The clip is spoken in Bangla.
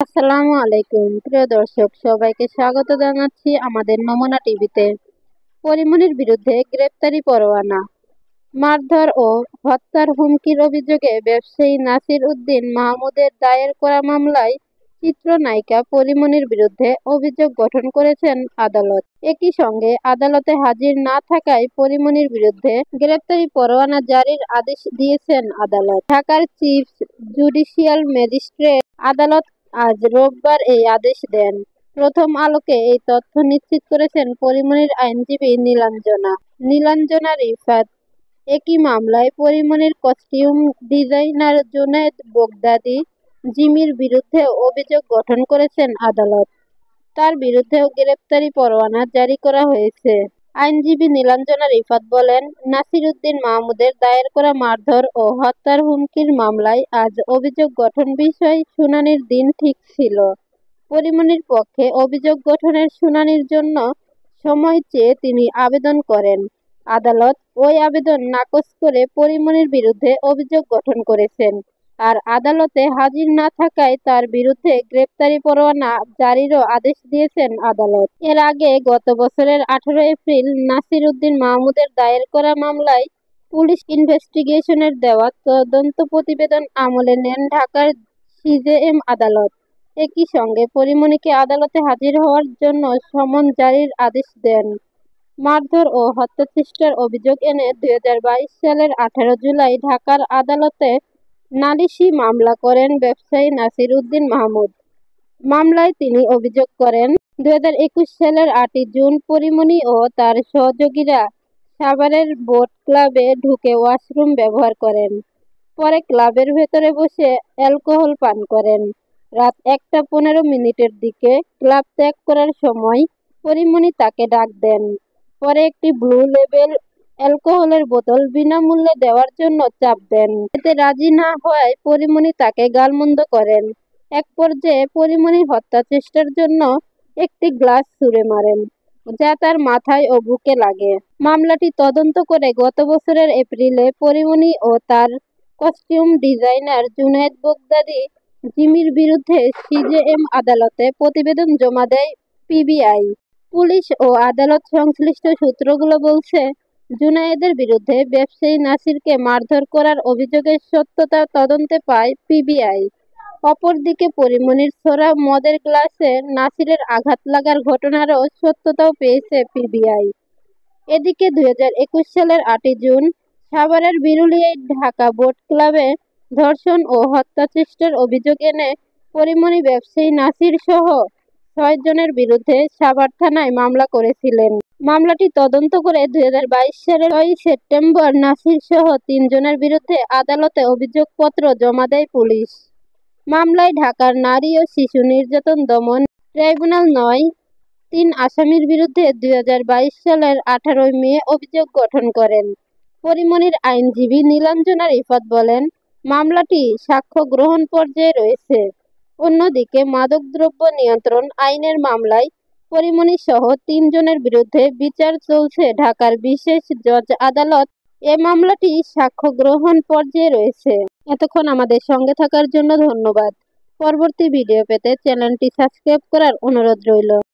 আসসালামু আলাইকুম প্রিয় দর্শক, সবাইকে স্বাগত জানাচ্ছি আমাদের নমুনা টিভিতে। পরিমণির বিরুদ্ধে গ্রেপ্তারি পরোয়ানা। মারধর ও হত্যার হুমকির অভিযোগে ব্যবসায়ী নাসির উদ্দিন মাহমুদের দায়ের করা মামলায় চিত্রনায়িকা পরিমণির বিরুদ্ধে অভিযোগ গঠন করেছেন আদালত। একই সঙ্গে আদালতে হাজির না থাকায় পরিমণির বিরুদ্ধে গ্রেপ্তারি পরোয়ানা জারির আদেশ দিয়েছেন আদালত। ঢাকার চিফ জুডিশিয়াল ম্যাজিস্ট্রেট আদালত আজ রোববার এই আদেশ দেন। প্রথম আলোকে এই তথ্য নিশ্চিত করেছেন পরিমণির আইনজীবী নীলাঞ্জনা রিফাত। একই মামলায় পরিমণির কস্টিউম ডিজাইনার জুনায়েদ বগদাদি জিমির বিরুদ্ধে অভিযোগ গঠন করেছেন আদালত। তার বিরুদ্ধেও গ্রেপ্তারি পরোয়ানা জারি করা হয়েছে। আইনজীবী নীলাঞ্জনা রিফাত বলেন, নাসির উদ্দিন মাহমুদের দায়ের করা মারধর ও হত্যার হুমকির মামলায় আজ অভিযোগ গঠন বিষয়ে শুনানির দিন ঠিক ছিল। পরিমণির পক্ষে অভিযোগ গঠনের শুনানির জন্য সময় চেয়ে তিনি আবেদন করেন। আদালত ওই আবেদন নাকচ করে পরিমণির বিরুদ্ধে অভিযোগ গঠন করেছেন। আর আদালতে হাজির না থাকায় তার বিরুদ্ধে গ্রেপ্তারি পরোয়ানা জারিরও আদেশ দিয়েছেন আদালত। এর আগে গত বছরের 18 এপ্রিল নাসির উদ্দিন মাহমুদের দায়ের করা মামলায় পুলিশ ইনভেস্টিগেশনের দেওয়া তদন্ত প্রতিবেদন আমলে নেন ঢাকার সিজেএম আদালত। একই সঙ্গে পরিমণিকে আদালতে হাজির হওয়ার জন্য সমন জারির আদেশ দেন। মারধর ও হত্যাচেষ্টার অভিযোগ এনে 2022 সালের 18 জুলাই ঢাকার আদালতে নালিশি মামলা করেন ব্যবসায়ী নাসির উদ্দিন মাহমুদ। মামলায় তিনি অভিযোগ করেন, 2021 সালের 8 জুন পরিমণি ও তার সহযোগীরা সাভারের বোট ক্লাবে ঢুকে ওয়াশরুম ব্যবহার করেন। পরে ক্লাবের ভেতরে বসে অ্যালকোহল পান করেন। রাত 1টা 15 মিনিটের দিকে ক্লাব ত্যাগ করার সময় পরিমণি তাকে ডাক দেন। পরে একটি ব্লু লেবেল অ্যালকোহলের বোতল বিনামূল্যে দেওয়ার জন্য চাপ দেন। এতে রাজি না হওয়ায় পরিমণি তাকে গালমন্দ করেন। এক পর্যায়ে পরিমণি হত্যা চেষ্টার জন্য একটি গ্লাস ছুঁড়ে মারেন, যা তার মাথায় ও বুকে লাগে। মামলাটি তদন্ত করে গত বছরের এপ্রিলে পরিমণি ও তার কস্টিউম ডিজাইনার জুনায়েদ বগদাদি জিমির বিরুদ্ধে সিজেএম আদালতে প্রতিবেদন জমা দেয় পিবিআই। পুলিশ ও আদালত সংশ্লিষ্ট সূত্রগুলো বলছে, জুনায়েদের বিরুদ্ধে ব্যবসায়ী নাসিরকে মারধর করার অভিযোগের সত্যতা তদন্তে পায় পিবিআই। অপরদিকে পরিমণির ছোড়া মদের গ্লাসে নাসিরের আঘাত লাগার ঘটনারও সত্যতাও পেয়েছে পিবিআই। এদিকে 2021 সালের 8 জুন সাভারের বিরুলিয়ায় ঢাকা বোট ক্লাবে ধর্ষণ ও হত্যাচেষ্টার অভিযোগ এনে পরিমণি ব্যবসায়ী নাসির সহ 6 জনের বিরুদ্ধে সাভার থানায় মামলা করেছিলেন। মামলাটি তদন্ত করে 2022 সালের 6 সেপ্টেম্বর নাসির সহ 3 জনের বিরুদ্ধে আদালতে অভিযোগপত্র জমা দেয় পুলিশ। মামলায় ঢাকার নারী ও শিশু নির্যাতন দমন ট্রাইব্যুনাল 3 আসামির বিরুদ্ধে 2022 সালের 18 মে অভিযোগ গঠন করেন। পরিমণির আইনজীবী নীলাঞ্জনা রিফাত বলেন, মামলাটি সাক্ষ্য গ্রহণ পর্যায়ে রয়েছে। অন্যদিকে মাদকদ্রব্য নিয়ন্ত্রণ আইনের মামলায় পরিমণি সহ 3 জনের বিরুদ্ধে বিচার চলছে ঢাকার বিশেষ জজ আদালত। এ মামলাটি সাক্ষ্য গ্রহণ পর্যায়ে রয়েছে। এতক্ষণ আমাদের সঙ্গে থাকার জন্য ধন্যবাদ। পরবর্তী ভিডিও পেতে চ্যানেলটি সাবস্ক্রাইব করার অনুরোধ রইল।